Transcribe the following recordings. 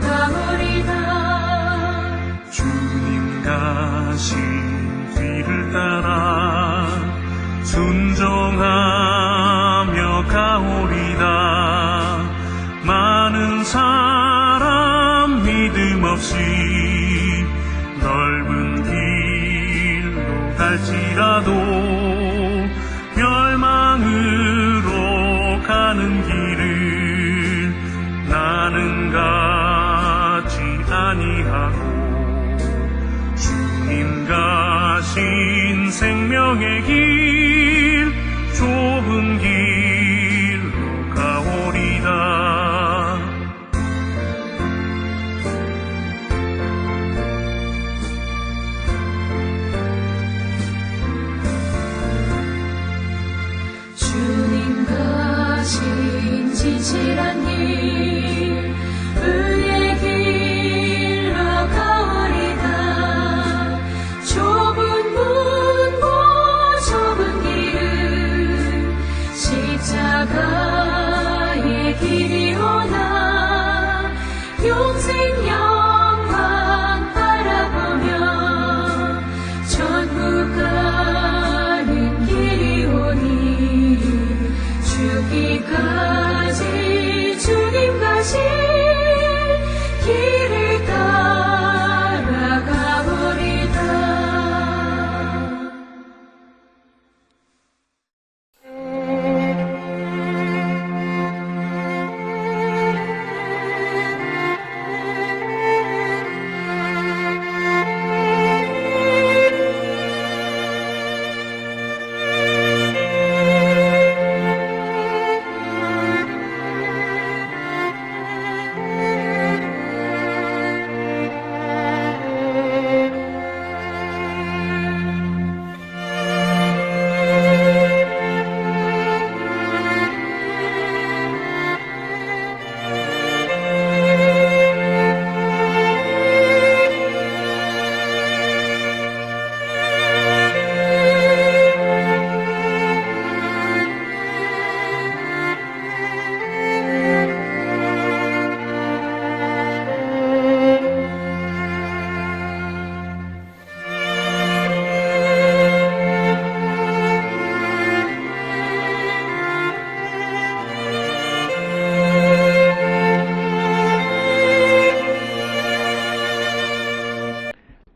가오리다. 주님 가신 뒤를 따라 순종하며 가오리다. 많은 사람 믿음 없이 넓은 길로 갈지라도 멸망으로 가는 길을 나는 가지 아니하고 주님 가신 생명의 길 좁은 길로 가오리다. 주님 가신 진실한 길 의의 길로 가오리다. 좁은 문고 좁은 길은 십자가의 길이오나 영생 영광 바라보며 천국 가는 길이오니 죽기까지 주님 가신 길을 따라가보리다.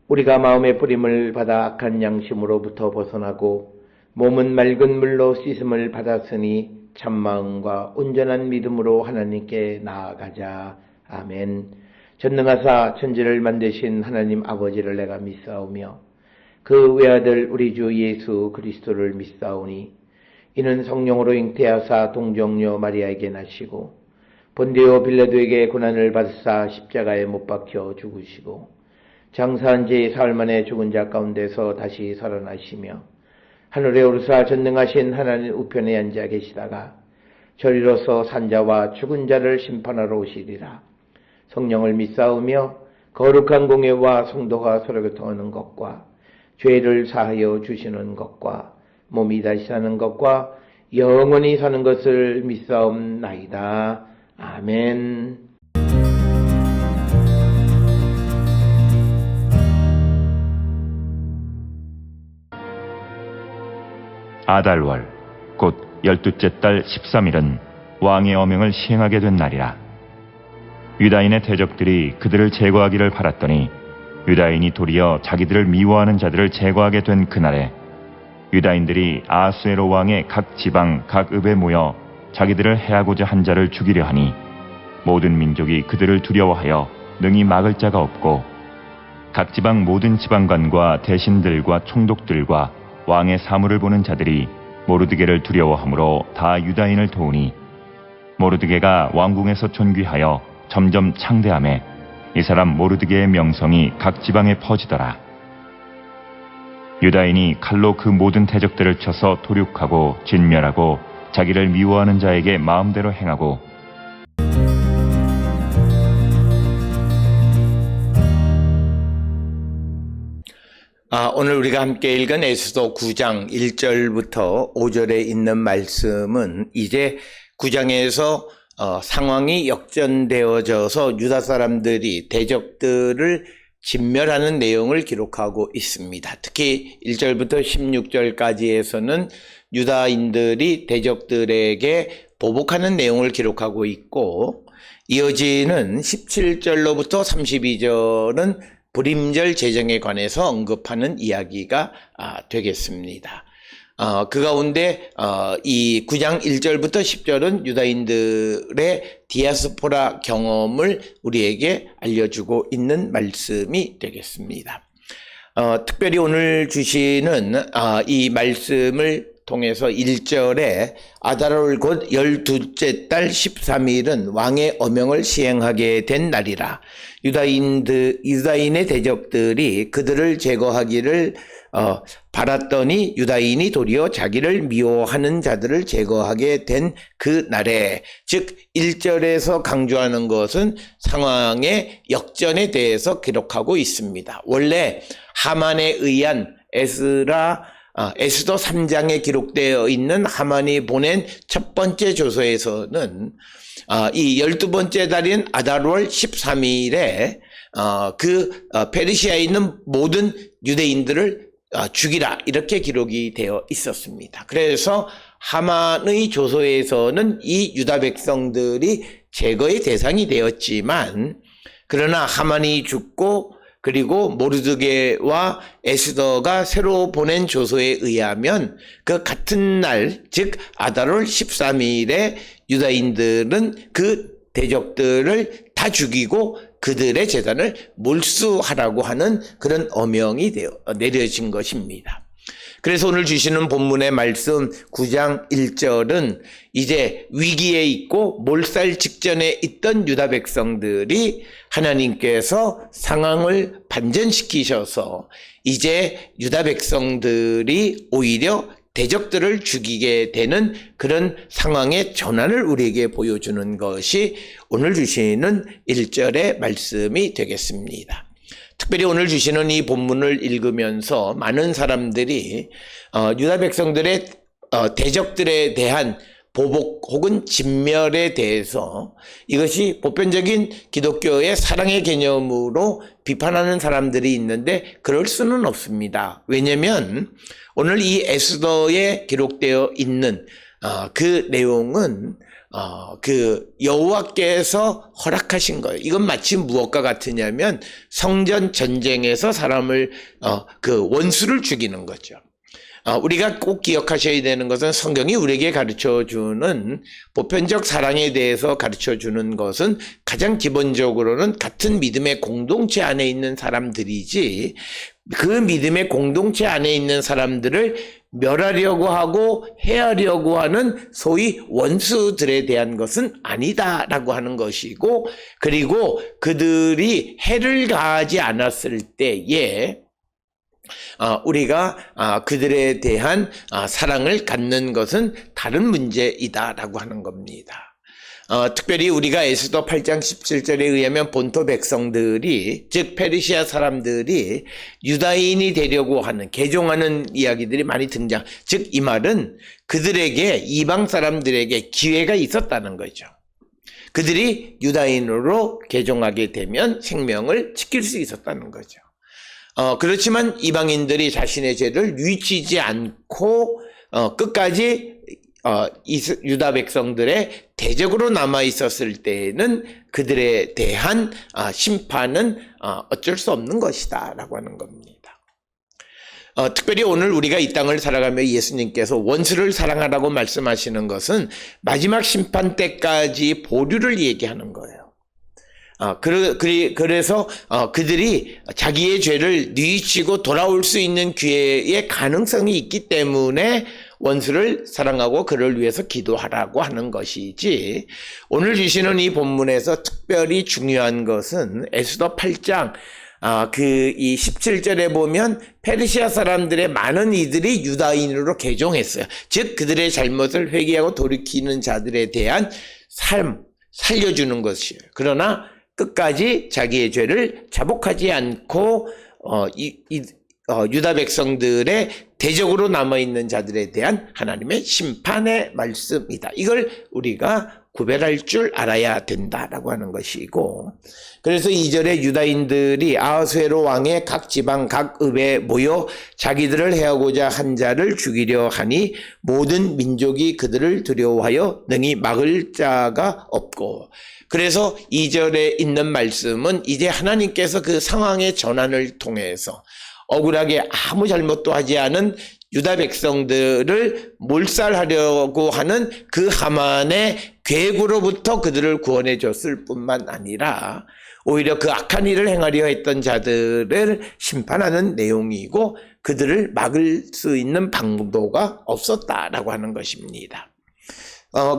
우리가 마음의 뿌림을 받아 악한 양심으로부터 벗어나고 몸은 맑은 물로 씻음을 받았으니 참마음과 온전한 믿음으로 하나님께 나아가자. 아멘. 전능하사 천지를 만드신 하나님 아버지를 내가 믿사오며 그 외아들 우리 주 예수 그리스도를 믿사오니 이는 성령으로 잉태하사 동정녀 마리아에게 나시고 본디오 빌라도에게 고난을 받으사 십자가에 못 박혀 죽으시고 장사한 지 사흘 만에 죽은 자 가운데서 다시 살아나시며 하늘에 오르사 전능하신 하나님 우편에 앉아 계시다가 저리로서 산자와 죽은 자를 심판하러 오시리라. 성령을 믿사오며 거룩한 공예와 성도가 서로 교통하는 것과 죄를 사하여 주시는 것과 몸이 다시 사는 것과 영원히 사는 것을 믿사옵나이다. 아멘. 아달월 곧 12째 달 13일은 왕의 어명을 시행하게 된 날이라. 유다인의 대적들이 그들을 제거하기를 바랐더니 유다인이 도리어 자기들을 미워하는 자들을 제거하게 된 그날에 유다인들이 아하수에로 왕의 각 지방 각 읍에 모여 자기들을 해하고자 한 자를 죽이려 하니 모든 민족이 그들을 두려워하여 능히 막을 자가 없고 각 지방 모든 지방관과 대신들과 총독들과 왕의 사물을 보는 자들이 모르드게를 두려워하므로 다 유다인을 도우니 모르드게가 왕궁에서 존귀하여 점점 창대하매 이 사람 모르드게의 명성이 각 지방에 퍼지더라. 유다인이 칼로 그 모든 대적들을 쳐서 도륙하고 진멸하고 자기를 미워하는 자에게 마음대로 행하고 오늘 우리가 함께 읽은 에스더 9장 1절부터 5절에 있는 말씀은 이제 9장에서 상황이 역전되어져서 유다 사람들이 대적들을 진멸하는 내용을 기록하고 있습니다. 특히 1절부터 16절까지에서는 유다인들이 대적들에게 보복하는 내용을 기록하고 있고, 이어지는 17절로부터 32절은 불임절 제정에 관해서 언급하는 이야기가 되겠습니다. 그 가운데 이 9장 1절부터 10절은 유다인들의 디아스포라 경험을 우리에게 알려주고 있는 말씀이 되겠습니다. 특별히 오늘 주시는 이 말씀을 통해서 1절에 아달월 곧 12째 달 13일은 왕의 어명을 시행하게 된 날이라. 유다인의 대적들이 그들을 제거하기를 바랐더니 유다인이 도리어 자기를 미워하는 자들을 제거하게 된 그 날에, 즉 1절에서 강조하는 것은 상황의 역전에 대해서 기록하고 있습니다. 원래 하만에 의한 에스더 3장에 기록되어 있는 하만이 보낸 첫 번째 조서에서는 이 12번째 달인 아달월 13일에 페르시아에 있는 모든 유대인들을 죽이라, 이렇게 기록이 되어 있었습니다. 그래서 하만의 조서에서는 이 유다 백성들이 제거의 대상이 되었지만, 그러나 하만이 죽고 그리고 모르드게와 에스더가 새로 보낸 조서에 의하면 그 같은 날, 즉 아달월 13일에 유다인들은 그 대적들을 다 죽이고 그들의 재산을 몰수하라고 하는 그런 어명이 내려진 것입니다. 그래서 오늘 주시는 본문의 말씀 9장 1절은 이제 위기에 있고 몰살 직전에 있던 유다 백성들이 하나님께서 상황을 반전시키셔서 이제 유다 백성들이 오히려 대적들을 죽이게 되는 그런 상황의 전환을 우리에게 보여주는 것이 오늘 주시는 1절의 말씀이 되겠습니다. 특별히 오늘 주시는 이 본문을 읽으면서 많은 사람들이 유다 백성들의 대적들에 대한 보복 혹은 진멸에 대해서 이것이 보편적인 기독교의 사랑의 개념으로 비판하는 사람들이 있는데, 그럴 수는 없습니다. 왜냐하면 오늘 이 에스더에 기록되어 있는 그 내용은 그 여호와께서 허락하신 거예요. 이건 마치 무엇과 같으냐면 성전 전쟁에서 사람을 그 원수를 죽이는 거죠. 우리가 꼭 기억하셔야 되는 것은 성경이 우리에게 가르쳐주는 보편적 사랑에 대해서 가르쳐주는 것은 가장 기본적으로는 같은 믿음의 공동체 안에 있는 사람들이지, 그 믿음의 공동체 안에 있는 사람들을 멸하려고 하고 해하려고 하는 소위 원수들에 대한 것은 아니다라고 하는 것이고, 그리고 그들이 해를 가하지 않았을 때에 우리가 그들에 대한 사랑을 갖는 것은 다른 문제이다라고 하는 겁니다. 특별히 우리가 에스더 8장 17절에 의하면 본토 백성들이, 즉 페르시아 사람들이 유다인이 되려고 하는, 개종하는 이야기들이 많이 등장. 즉 이 말은 그들에게, 이방 사람들에게 기회가 있었다는 거죠. 그들이 유다인으로 개종하게 되면 생명을 지킬 수 있었다는 거죠. 그렇지만 이방인들이 자신의 죄를 뉘우치지 않고 끝까지 유다 백성들의 대적으로 남아 있었을 때에는 그들에 대한 심판은 어쩔 수 없는 것이다라고 하는 겁니다. 특별히 오늘 우리가 이 땅을 살아가며 예수님께서 원수를 사랑하라고 말씀하시는 것은 마지막 심판 때까지 보류를 얘기하는 거예요. 그래서 그들이 자기의 죄를 뉘우치고 돌아올 수 있는 기회의 가능성이 있기 때문에 원수를 사랑하고 그를 위해서 기도하라고 하는 것이지, 오늘 주시는 이 본문에서 특별히 중요한 것은 에스더 8장 이 17절에 보면 페르시아 사람들의 많은 이들이 유다인으로 개종했어요. 즉 그들의 잘못을 회개하고 돌이키는 자들에 대한 삶, 살려주는 것이에요. 그러나 끝까지 자기의 죄를 자복하지 않고 유다 백성들의 대적으로 남아있는 자들에 대한 하나님의 심판의 말씀이다. 이걸 우리가 구별할 줄 알아야 된다라고 하는 것이고, 그래서 2절에 유다인들이 아하수에로 왕의 각 지방 각 읍에 모여 자기들을 해하고자 한 자를 죽이려 하니 모든 민족이 그들을 두려워하여 능히 막을 자가 없고, 그래서 2절에 있는 말씀은 이제 하나님께서 그 상황의 전환을 통해서 억울하게 아무 잘못도 하지 않은 유다 백성들을 몰살하려고 하는 그 하만의 계획으로부터 그들을 구원해 줬을 뿐만 아니라 오히려 그 악한 일을 행하려 했던 자들을 심판하는 내용이고, 그들을 막을 수 있는 방도가 없었다라고 하는 것입니다.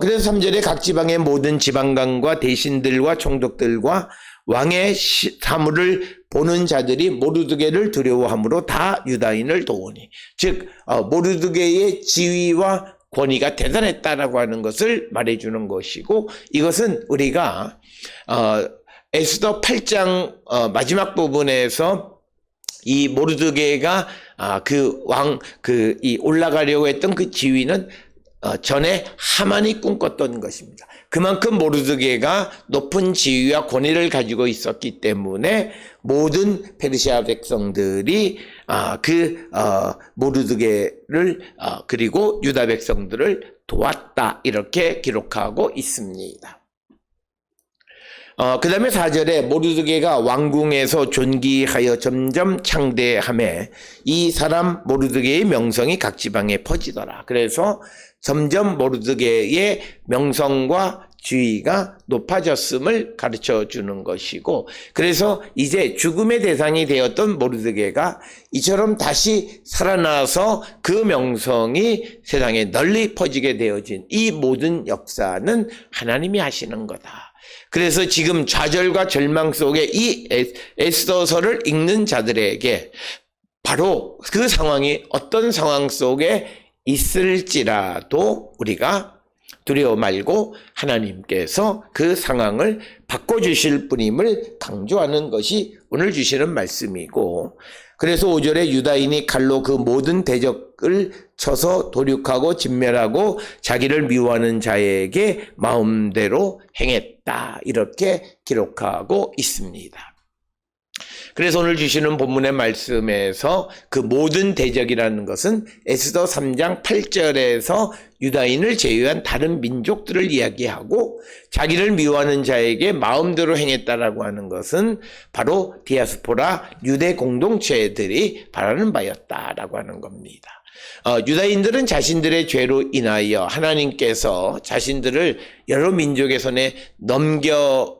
그래서 3절에 각 지방의 모든 지방관과 대신들과 총독들과 왕의 사물을 보는 자들이 모르드게를 두려워함으로 다 유다인을 도우니, 즉 모르드게의 지위와 권위가 대단했다라고 하는 것을 말해주는 것이고, 이것은 우리가 에스더 8장 마지막 부분에서 이 모르드게가 이 올라가려고 했던 그 지위는 전에 하만이 꿈꿨던 것입니다. 그만큼 모르드게가 높은 지위와 권위를 가지고 있었기 때문에 모든 페르시아 백성들이 모르드게를 그리고 유다 백성들을 도왔다, 이렇게 기록하고 있습니다. 그 다음에 4절에 모르드게가 왕궁에서 존귀하여 점점 창대하매 이 사람 모르드게의 명성이 각 지방에 퍼지더라. 그래서 점점 모르드게의 명성과 지위가 높아졌음을 가르쳐 주는 것이고, 그래서 이제 죽음의 대상이 되었던 모르드게가 이처럼 다시 살아나서 그 명성이 세상에 널리 퍼지게 되어진 이 모든 역사는 하나님이 하시는 거다. 그래서 지금 좌절과 절망 속에 이 에스더서를 읽는 자들에게 바로 그 상황이 어떤 상황 속에 있을지라도 우리가 두려워 말고 하나님께서 그 상황을 바꿔주실 분임을 강조하는 것이 오늘 주시는 말씀이고, 그래서 5절에 유다인이 칼로 그 모든 대적을 쳐서 도륙하고 진멸하고 자기를 미워하는 자에게 마음대로 행했다, 이렇게 기록하고 있습니다. 그래서 오늘 주시는 본문의 말씀에서 그 모든 대적이라는 것은 에스더 3장 8절에서 유다인을 제외한 다른 민족들을 이야기하고, 자기를 미워하는 자에게 마음대로 행했다라고 하는 것은 바로 디아스포라 유대 공동체들이 바라는 바였다라고 하는 겁니다. 유다인들은 자신들의 죄로 인하여 하나님께서 자신들을 여러 민족의 손에 넘겨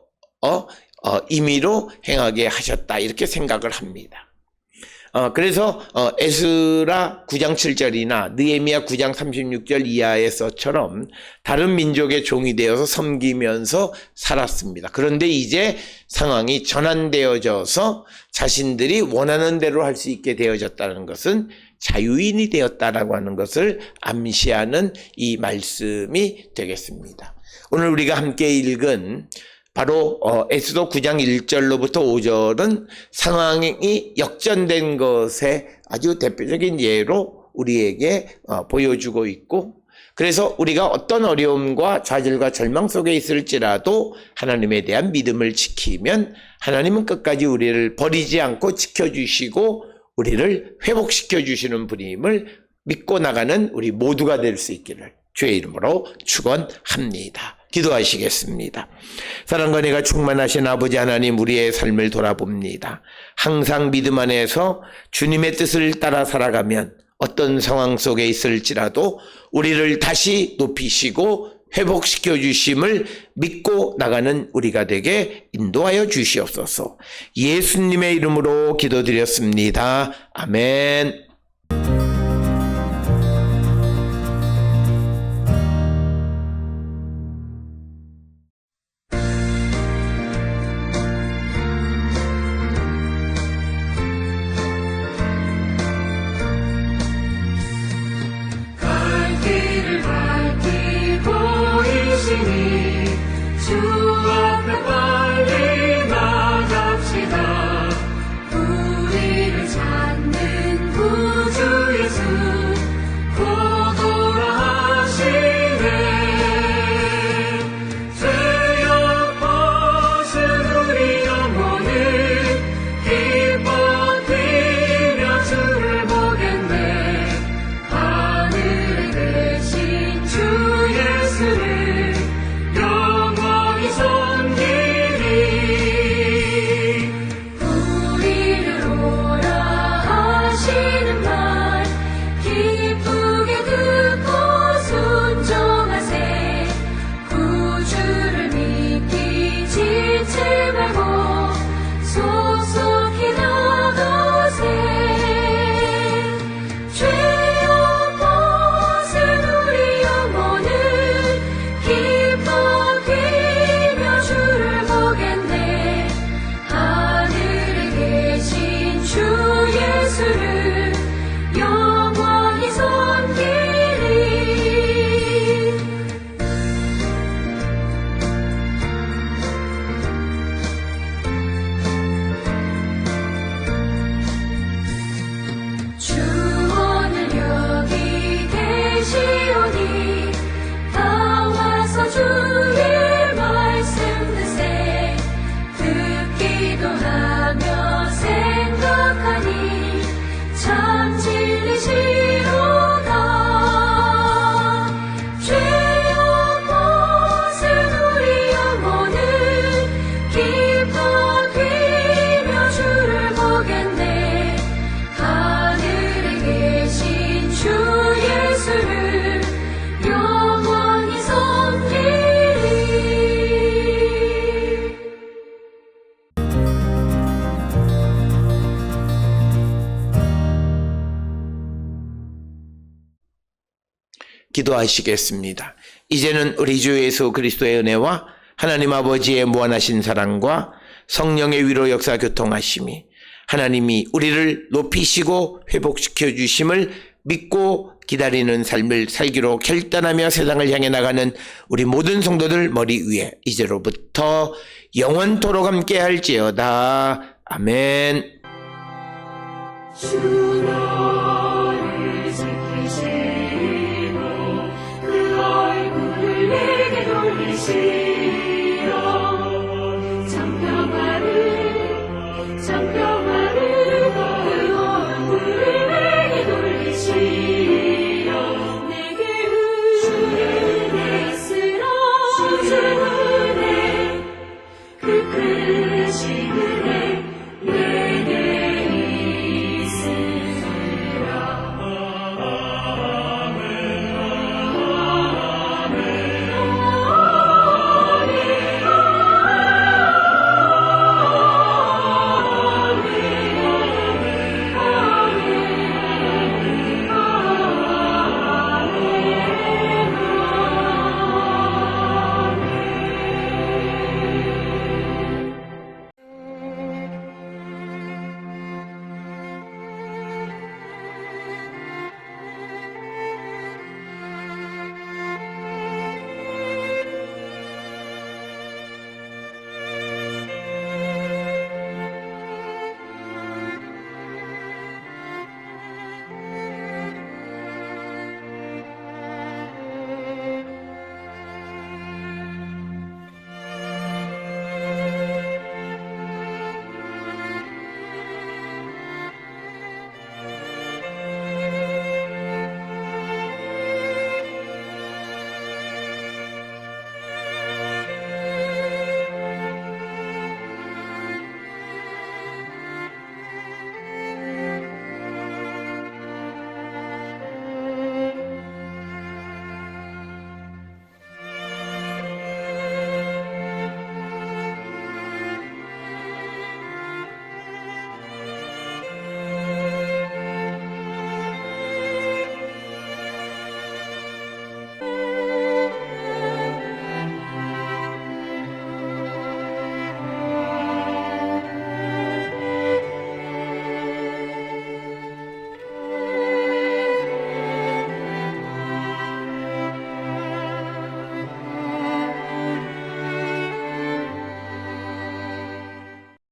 임의로 행하게 하셨다, 이렇게 생각을 합니다. 그래서 에스라 9장 7절이나 느헤미야 9장 36절 이하에서처럼 다른 민족의 종이 되어서 섬기면서 살았습니다. 그런데 이제 상황이 전환되어져서 자신들이 원하는 대로 할 수 있게 되어졌다는 것은 자유인이 되었다라고 하는 것을 암시하는 이 말씀이 되겠습니다. 오늘 우리가 함께 읽은 바로 에스더 9장 1절로부터 5절은 상황이 역전된 것의 아주 대표적인 예로 우리에게 보여주고 있고, 그래서 우리가 어떤 어려움과 좌절과 절망 속에 있을지라도 하나님에 대한 믿음을 지키면 하나님은 끝까지 우리를 버리지 않고 지켜주시고 우리를 회복시켜 주시는 분임을 믿고 나가는 우리 모두가 될 수 있기를 주의 이름으로 축원합니다. 기도하시겠습니다. 사랑과 은혜가 충만하신 아버지 하나님, 우리의 삶을 돌아봅니다. 항상 믿음 안에서 주님의 뜻을 따라 살아가면 어떤 상황 속에 있을지라도 우리를 다시 높이시고 회복시켜 주심을 믿고 나가는 우리가 되게 인도하여 주시옵소서. 예수님의 이름으로 기도드렸습니다. 아멘. 주 앞에 빨리 나갑시다. 우리를 찾는 구주 기도하시겠습니다. 이제는 우리 주 예수 그리스도의 은혜와 하나님 아버지의 무한하신 사랑과 성령의 위로 역사 교통하심이 하나님이 우리를 높이시고 회복시켜 주심을 믿고 기다리는 삶을 살기로 결단하며 세상을 향해 나가는 우리 모든 성도들 머리 위에 이제로부터 영원토록 함께 할지어다. 아멘. 주 너를 지키시고 그 얼굴을 내게 돌리시어 장평화를 그 얼굴을 내게 돌리시어 내게 은혜 쓰라 주 은혜 그